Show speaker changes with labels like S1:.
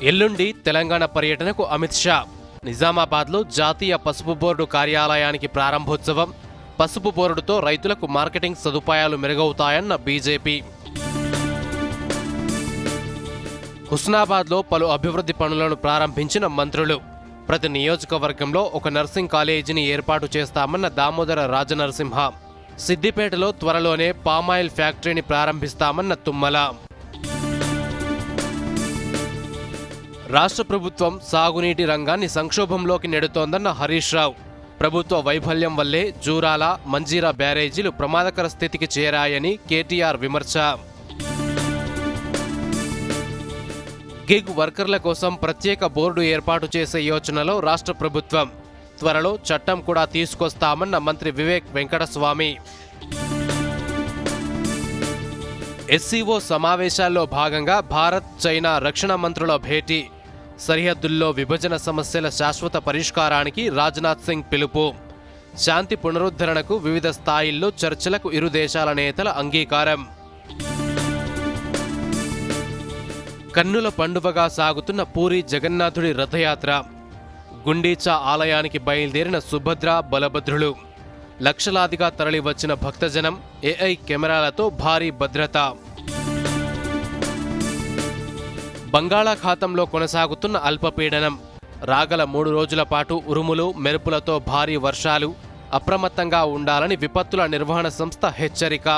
S1: ఎల్లుండి తెలంగాణ పర్యటనకు అమిత్ షా. నిజామాబాద్లో జాతీయ పసుపు బోర్డు కార్యాలయానికి ప్రారంభోత్సవం. పసుపు బోర్డుతో రైతులకు మార్కెటింగ్ సదుపాయాలు మెరుగవుతాయన్న బీజేపీ. హుస్నాబాద్లో పలు అభివృద్ధి పనులను ప్రారంభించిన మంత్రులు. ప్రతి నియోజకవర్గంలో ఒక నర్సింగ్ కాలేజీని ఏర్పాటు చేస్తామన్న దామోదర రాజనరసింహ. సిద్దిపేటలో త్వరలోనే పామాయిల్ ఫ్యాక్టరీని ప్రారంభిస్తామన్న తుమ్మల. రాష్ట్ర ప్రభుత్వం సాగునీటి రంగాన్ని సంక్షోభంలోకి నెడుతోందన్న హరీష్ రావు. ప్రభుత్వ వైఫల్యం వల్లే జూరాల, మంజీరా బ్యారేజీలు ప్రమాదకర స్థితికి చేరాయని కేటీఆర్ విమర్శ. గిగ్ వర్కర్ల కోసం ప్రత్యేక బోర్డు ఏర్పాటు చేసే యోచనలో రాష్ట్ర ప్రభుత్వం. త్వరలో చట్టం కూడా తీసుకొస్తామన్న మంత్రి వివేక్ వెంకటస్వామి. ఎస్సీఓ సమావేశాల్లో భాగంగా భారత్, చైనా రక్షణ మంత్రుల భేటీ. సరిహద్దుల్లో విభజన సమస్యల శాశ్వత పరిష్కారానికి రాజ్నాథ్ సింగ్ పిలుపు. శాంతి పునరుద్ధరణకు వివిధ స్థాయిల్లో చర్చలకు ఇరు దేశాల నేతల అంగీకారం. కన్నుల పండువగా సాగుతున్న పూరి జగన్నాథుడి రథయాత్ర. గుండీచా ఆలయానికి బయలుదేరిన సుభద్ర, బలభద్రులు. లక్షలాదిగా తరలివచ్చిన భక్తజనం. ఏఐ కెమెరాలతో భారీ భద్రత. బంగాళాఖాతంలో కొనసాగుతున్న అల్పపీడనం. రాగల 3 రోజుల పాటు ఉరుములు, మెరుపులతో భారీ వర్షాలు. అప్రమత్తంగా ఉండాలని విపత్తుల నిర్వహణ సంస్థ హెచ్చరిక.